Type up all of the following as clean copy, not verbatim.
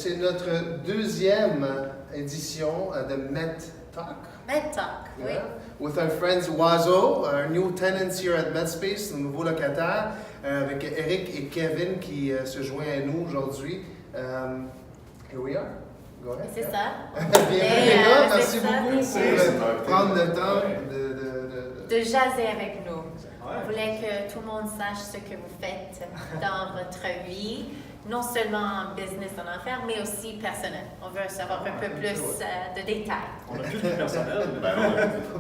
c'est notre deuxième édition de Met Talk. Med Talk, oui. With our friends Oiseau, our new tenants here at MedSpace, nos nouveaux locataires, avec Eric et Kevin qui se joignent à nous aujourd'hui. Here we are. Go ahead. C'est ça. Bienvenue les gars, merci beaucoup Merci. pour prendre le temps De jaser avec nous. Ouais. On voulait que tout le monde sache ce que vous faites dans votre vie, non seulement en business, en affaires, mais aussi personnel. On veut savoir un peu plus de détails. On a plus de personnel. Ben,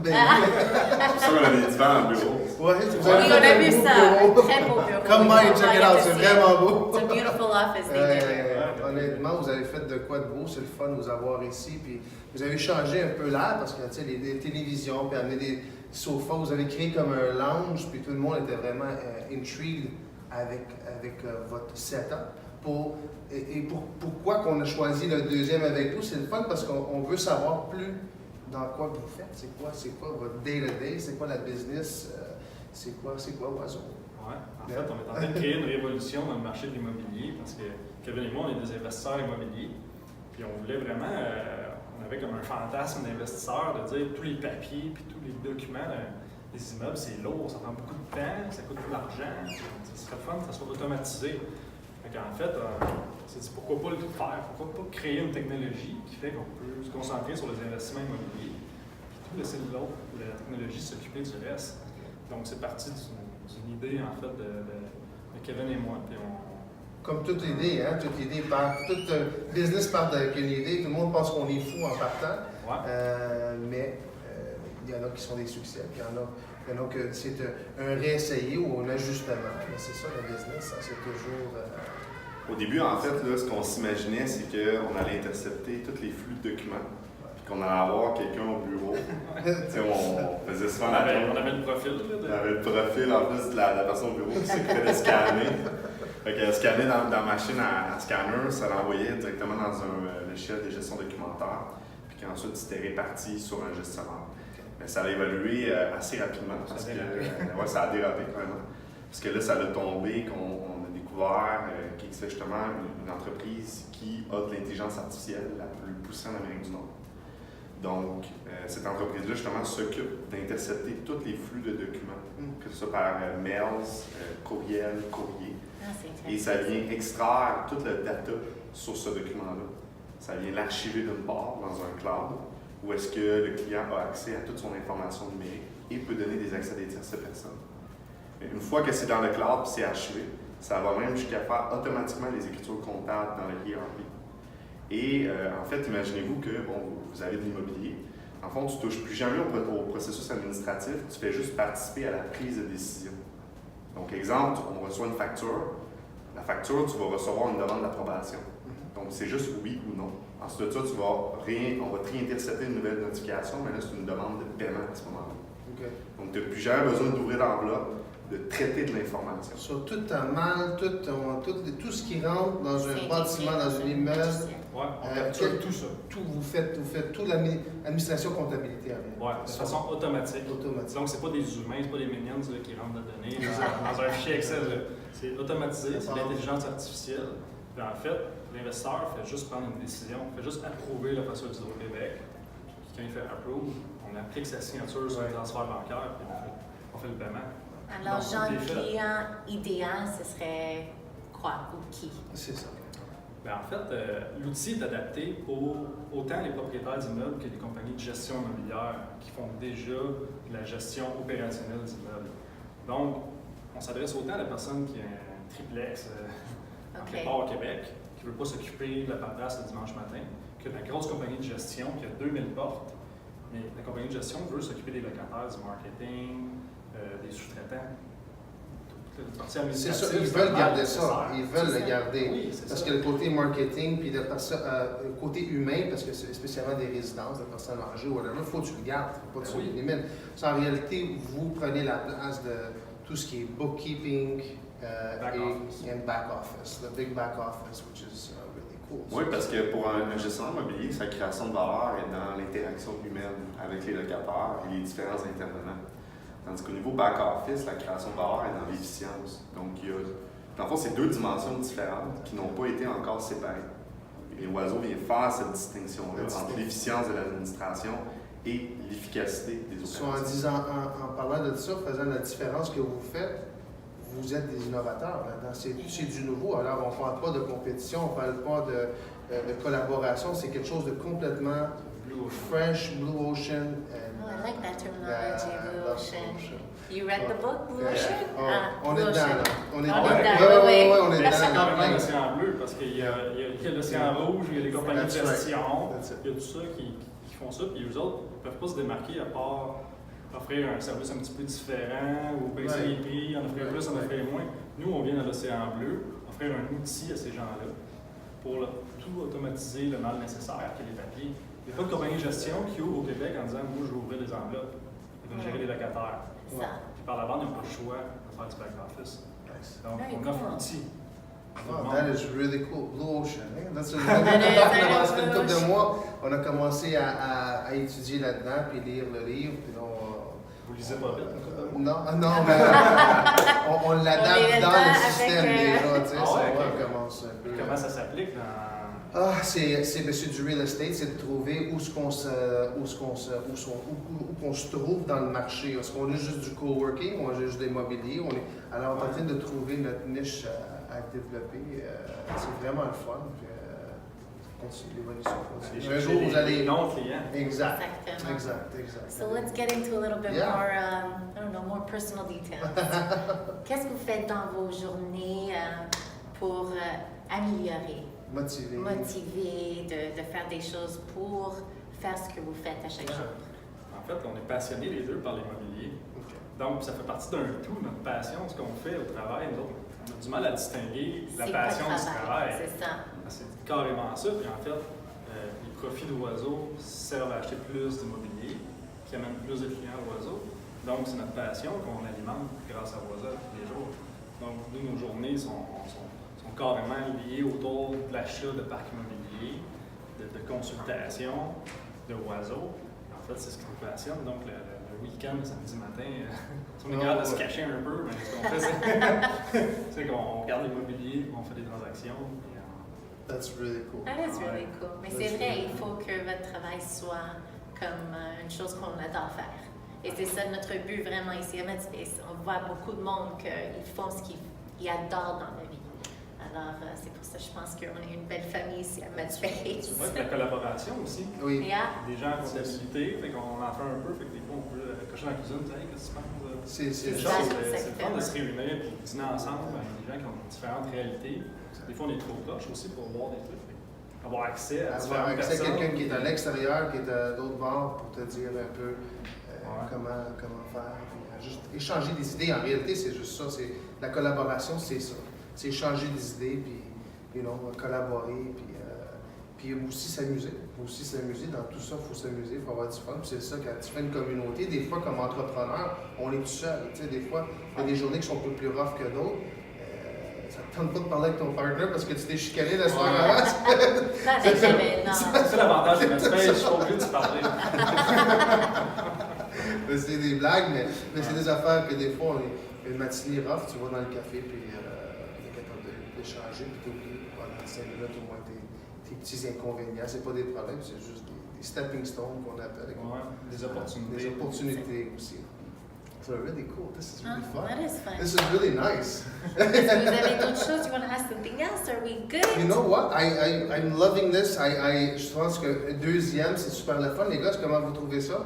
C'est sûr qu'on a des divans en bureau. Ouais, Oui, on a vu ça. Un très beau bureau. Come by, check it out, c'est vraiment beau. It's a beautiful office they did. Honnêtement, vous avez fait de quoi de beau, c'est le fun de vous avoir ici. Puis vous avez changé un peu l'air parce que tu sais, les télévisions, puis amener des sofas, vous avez créé comme un lounge, puis tout le monde était vraiment intrigued avec votre setup. Pourquoi qu'on a choisi le deuxième avec vous, c'est le fun parce qu'on veut savoir plus dans quoi vous faites. C'est quoi votre day-to-day, c'est quoi la business, c'est quoi Oiseau. Ouais. En fait, on est en train de créer une révolution dans le marché de l'immobilier parce que Kevin et moi, on est des investisseurs immobiliers. Puis on voulait vraiment, on avait comme un fantasme d'investisseur de dire tous les papiers puis tous les documents des immeubles, c'est lourd, ça prend beaucoup de temps, ça coûte de l'argent. Ça serait fun que ça soit automatisé. En fait, on s'est dit pourquoi pas le faire, pourquoi pas créer une technologie qui fait qu'on peut se concentrer sur les investissements immobiliers, puis tout laisser l'autre, la technologie, s'occuper du reste. Donc c'est parti d'une idée en fait de Kevin et moi. Puis Comme toute idée, hein, toute business part avec une idée, tout le monde pense qu'on est fou en partant, mais il y en a qui sont des succès, puis il y en a que c'est un réessayer ou un ajustement. Mais c'est ça le business, hein, c'est toujours. Au début, en fait, là, ce qu'on s'imaginait, c'est qu'on allait intercepter tous les flux de documents, puis qu'on allait avoir quelqu'un au bureau. On faisait souvent on avait le profil. On avait le profil en plus de la personne au bureau qui s'occupait de scanner. Fait qu'elle scannait dans la machine à scanner, ça l'envoyait directement dans un logiciel de gestion documentaire, puis qu'ensuite c'était réparti sur un gestionnaire. Mais ça a évolué assez rapidement. Parce que, ça a dérapé vraiment. Parce que là, ça a tombé qu'on a découvert qu'il existait justement une entreprise qui a de l'intelligence artificielle la plus poussée en Amérique du Nord. Donc, cette entreprise-là, justement, s'occupe d'intercepter tous les flux de documents, que ce soit par mails, courriel, courrier. Et ça vient extraire toute la data sur ce document-là. Ça vient l'archiver d'une part dans un cloud, où est-ce que le client a accès à toute son information numérique et peut donner des accès à des tierces personnes. Mais une fois que c'est dans le cloud et c'est archivé, ça va même jusqu'à faire automatiquement les écritures comptables dans le ERP. Et en fait, imaginez-vous que vous avez de l'immobilier. En fond, tu ne touches plus jamais au processus administratif, tu fais juste participer à la prise de décision. Donc, exemple, on reçoit une facture. La facture, tu vas recevoir une demande d'approbation. Donc, c'est juste oui ou non. Ensuite de ça, on va te réintercepter une nouvelle notification, mais là, c'est une demande de paiement à ce moment-là. Okay. Donc, tu n'as plus jamais besoin d'ouvrir l'enveloppe, de traiter de l'information. Sur tout ta malle, tout ce qui rentre dans un bâtiment, dans un immeuble, on capture tout ça. Vous faites toute l'administration comptabilité avec. Oui, de façon automatique. Automatique. Donc, c'est pas des humains, c'est pas des minions qui rentrent de données dans un fichier Excel. C'est automatisé, c'est de l'intelligence artificielle. Puis en fait, l'investisseur fait juste prendre une décision, fait juste approuver la facture d'Hydro-Québec. Puis quand il fait approve, on applique sa signature sur le transfert bancaire, puis on fait le paiement. Alors, genre client idéal, ce serait quoi ou qui? C'est ça. Bien, en fait, l'outil est adapté pour autant les propriétaires d'immeubles que les compagnies de gestion immobilière qui font déjà de la gestion opérationnelle d'immeubles. Donc, on s'adresse autant à la personne qui a un triplex quelque part au Québec, qui ne veut pas s'occuper de la paperasse le dimanche matin, que la grosse compagnie de gestion qui a 2000 portes, mais la compagnie de gestion veut s'occuper des locataires, du marketing, des sous-traitants. C'est ça, ils veulent garder ça. Ils veulent le garder. Oui, parce que le côté marketing, puis le côté humain, parce que c'est spécialement des résidences, de personnes âgées ou whatever, il faut que tu le gardes, il ne faut pas que tu l'élimines. En réalité, vous prenez la place de tout ce qui est bookkeeping et back office, le big back office, which is really cool. Oui, parce que pour un gestionnaire immobilier, sa création de valeur est dans l'interaction humaine avec les locataires et les différents intervenants. Tandis qu'au niveau back-office, la création de valeur est dans l'efficience. Donc, dans le fond, c'est deux dimensions différentes qui n'ont pas été encore séparées. Et Oiseau vient faire cette distinction-là entre l'efficience de l'administration et l'efficacité des opérations. En parlant de ça, faisant la différence que vous faites, vous êtes des innovateurs là-dedans. C'est du nouveau. Alors, on ne parle pas de compétition, on ne parle pas de collaboration. C'est quelque chose de complètement fresh, Blue Ocean. Oh, I like that terminology, Blue Ocean. You read the book, Blue Yeah. Ocean? On est dedans, là. On est On dedans. est dedans, oui. Ouais, on est C'est dedans. carrément l'océan bleu parce qu'il y a l'océan rouge, il y a les compagnies de That's right. gestion, That's it. il y a tout ça qui font ça, puis eux autres ne peuvent pas se démarquer à part offrir un service un petit peu différent ou baisser Ouais. les prix, en offrir plus, en Ouais. offrir moins. Nous, on vient dans l'océan bleu, offrir un outil à ces gens-là pour tout automatiser le mal nécessaire, qui est les papiers. Il n'y a pas de compagnie de gestion qui ouvre au Québec en disant « Moi, je vais ouvrir les enveloppes, ils vont gérer les locataires. » Ça. Puis par la bande, ils n'ont pas le choix de faire du back-office. Nice. Donc, Very on offre cool. un outil. Oh, that is really cool. Blue Ocean. Eh? That's That is ça fait une Blue couple de Ocean. mois, on a commencé à étudier là-dedans, puis lire le livre, puis là, Vous lisez pas vite, une couple de mois? non, mais on On l'adapte est dans dedans le système avec, déjà, tu sais, Ah ça ouais, va, ok. on commence un peu. Comment ça s'applique dans. C'est du real estate, c'est de trouver où qu'on se trouve dans le marché. Est-ce qu'on est juste du coworking ou on est juste des mobiliers? Alors, on est en train de trouver notre niche à développer. C'est vraiment le fun. Puis, continue, l'évolution continue. Un jour, vous allez. non-clients. Exact. Exactement. Exact. So let's get into a little bit Yeah. more, I don't know, more personal details. Qu'est-ce que vous faites dans vos journées pour améliorer, Motivé. motiver, de faire des choses pour faire ce que vous faites à chaque jour? En fait, on est passionnés les deux par l'immobilier. Ok. Donc, ça fait partie d'un tout, notre passion, ce qu'on fait au travail. Nous autres, on a du mal à distinguer la C'est passion pas du travail. C'est ça. C'est carrément ça. Puis en fait, les profits d'Oiseau servent à acheter plus d'immobilier, qui amènent plus de clients à Oiseau. Donc, c'est notre passion qu'on alimente grâce à Oiseau tous les jours. Donc, nous, nos journées sont carrément liées autour de l'achat de parcs immobiliers, de consultation, de Oiseau. En fait, c'est ce qui nous passionne. Donc, le week-end, le samedi matin, si on est capable de se cacher un peu, mais ce qu'on fait, c'est qu'on regarde l'immobilier, on fait des transactions. Puis, That's really cool. That is really cool. Mais c'est vrai, il faut que votre travail soit comme une chose qu'on adore faire. Et c'est ça notre but vraiment ici à Medspace. On voit beaucoup de monde qu'ils font ce qu'ils adorent dans la vie. Alors, c'est pour ça que je pense qu'on est une belle famille ici à Medspace. tu vois, la collaboration aussi. Oui. Yeah. Des gens en comptabilité, fait qu'on en fait un peu, fait que des fois on peut cocher dans la cuisine, tu sais, qu'est-ce que tu penses? C'est C'est ça, le fun de se réunir et de dîner ensemble avec des gens qui ont différentes réalités. Des fois on est trop proches aussi pour voir des trucs. Avoir accès à Avoir différentes accès à personnes. quelqu'un qui est à l'extérieur, qui est à d'autres bords pour te dire un peu Ouais. comment faire. Puis, juste échanger des idées. En réalité, c'est juste ça. La collaboration, c'est ça. C'est échanger des idées, puis collaborer, puis aussi s'amuser. Aussi s'amuser. Dans tout ça, il faut s'amuser, il faut avoir du fun. Puis c'est ça, quand tu fais une communauté, des fois, comme entrepreneur, on est tout seul. Tu sais, des fois, il y a des journées qui sont un peu plus rough que d'autres. Ça ne te tente pas de parler avec ton partner parce que tu t'es chicané la soirée Ouais. avant. Pas avec jamais, non. C'est ça l'avantage de Medspace, je suis pas obligé de se parler. Mais c'est des blagues, mais c'est des affaires que des fois, une matinée rough, tu vas dans le café, puis tu es capable d'échanger, puis tu oublies pendant 5 minutes au moins tes petits inconvénients. C'est pas des problèmes, c'est juste des stepping stones qu'on appelle. Ouais, des opportunités. Des opportunités aussi. So really cool. This is really fun. That is fun. This is really nice. Est-ce que vous avez d'autres choses? You want to ask something else? Are we good? You know what? I'm loving this. Je pense que deuxième, c'est super le fun. Les gars, comment vous trouvez ça?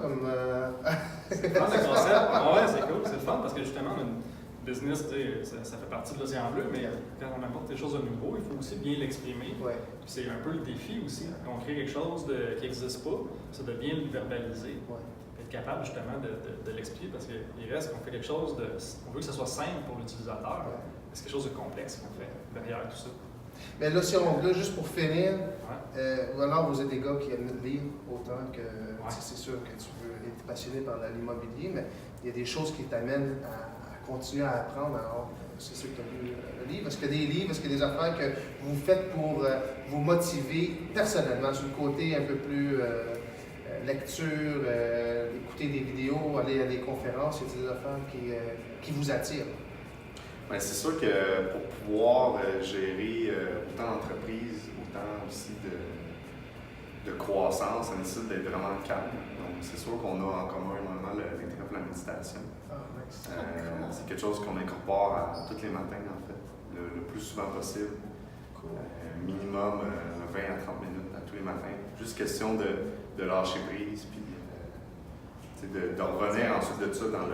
C'est le fun le concept. Ah ouais, c'est cool, c'est le fun parce que justement, on a une business, tu sais, ça fait partie de l'océan bleu, mais quand on apporte des choses de nouveau, il faut aussi bien l'exprimer. Ouais. Puis c'est un peu le défi aussi. Quand on crée quelque chose qui n'existe pas, c'est de bien le verbaliser. Ouais. Être capable justement de l'expliquer parce qu'il reste qu'on fait quelque chose on veut que ce soit simple pour l'utilisateur. Ouais. C'est quelque chose de complexe qu'on fait derrière tout ça. Mais là, si on juste pour finir, Ouais. ou alors vous êtes des gars qui aiment lire autant que. Tu sais, c'est sûr que tu veux être passionné par l'immobilier, mais il y a des choses qui t'amènent à continuer à apprendre. Alors, c'est sûr que tu as lu le livre. Est-ce qu'il y a des livres, est-ce qu'il y a des affaires que vous faites pour vous motiver personnellement sur le côté un peu plus lecture, écouter des vidéos, aller à des conférences, il y a des affaires qui vous attirent? Bien, c'est sûr que pour pouvoir gérer autant d'entreprises, temps aussi de croissance, ça nécessite d'être vraiment calme. Donc, c'est sûr qu'on a en commun énormément l'intérêt pour la méditation. Ah, nice. C'est quelque chose qu'on incorpore à tous les matins, en fait, le plus souvent possible. Minimum 20 à 30 minutes à tous les matins. Juste question de lâcher prise, puis de revenir ensuite de ça dans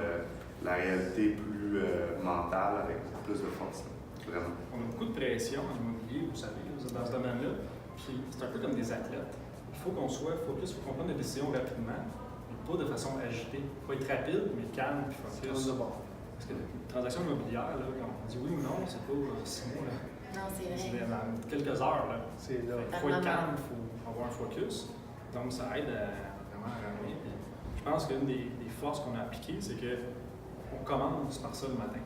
la réalité plus mentale avec plus de force. Vraiment. On a beaucoup de pression en immobilier, vous savez, vous êtes dans ce domaine-là. Puis c'est un peu comme des athlètes. Il faut qu'on soit focus, il faut qu'on prenne des décisions rapidement, mais pas de façon agitée. Il faut être rapide, mais calme puis focus. Parce que une transaction immobilière, là, quand on dit oui ou non, c'est pas 6 mois. Là. Non, c'est vrai. C'est dans quelques heures. Là. C'est là. Il faut être calme, il faut avoir un focus. Donc ça aide vraiment à ramener. Puis, je pense qu'une des forces qu'on a appliquées, c'est qu'on commence par ça le matin.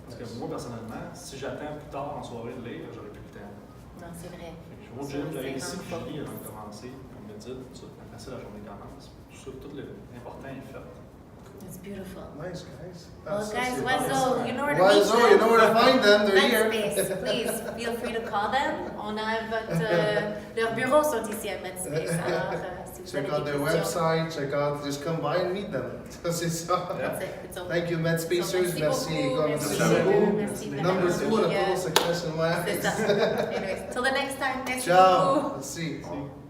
Parce que moi, personnellement, si j'attends plus tard en soirée de lire, j'aurais plus le temps. Non, c'est vrai. Je vais au gym, j'arrive ici, puis je lis avant de commencer. On médite, tout ça. Après ça, la journée commence. Tout l'important est fait. It's beautiful. Nice, guys. Well, ça, guys, c'est Wazo, nice. you know where to meet Wazo, you know where to find them. They're here. Medspace, please feel free to call them. On a leurs bureaux sont ici à Medspace. Alors, si vous Check avez out des their questions. website, check out, just come by and meet them. Ça, c'est ça. That's it. It's open. Thank you, Medspacers. Merci, beaucoup. gars. Merci Merci beaucoup. beaucoup. Merci de Number l'avoir 2 on a suivi, total success in my C'est eyes. ça. Anyways, till the next time. Merci Ciao. beaucoup. Merci. Merci.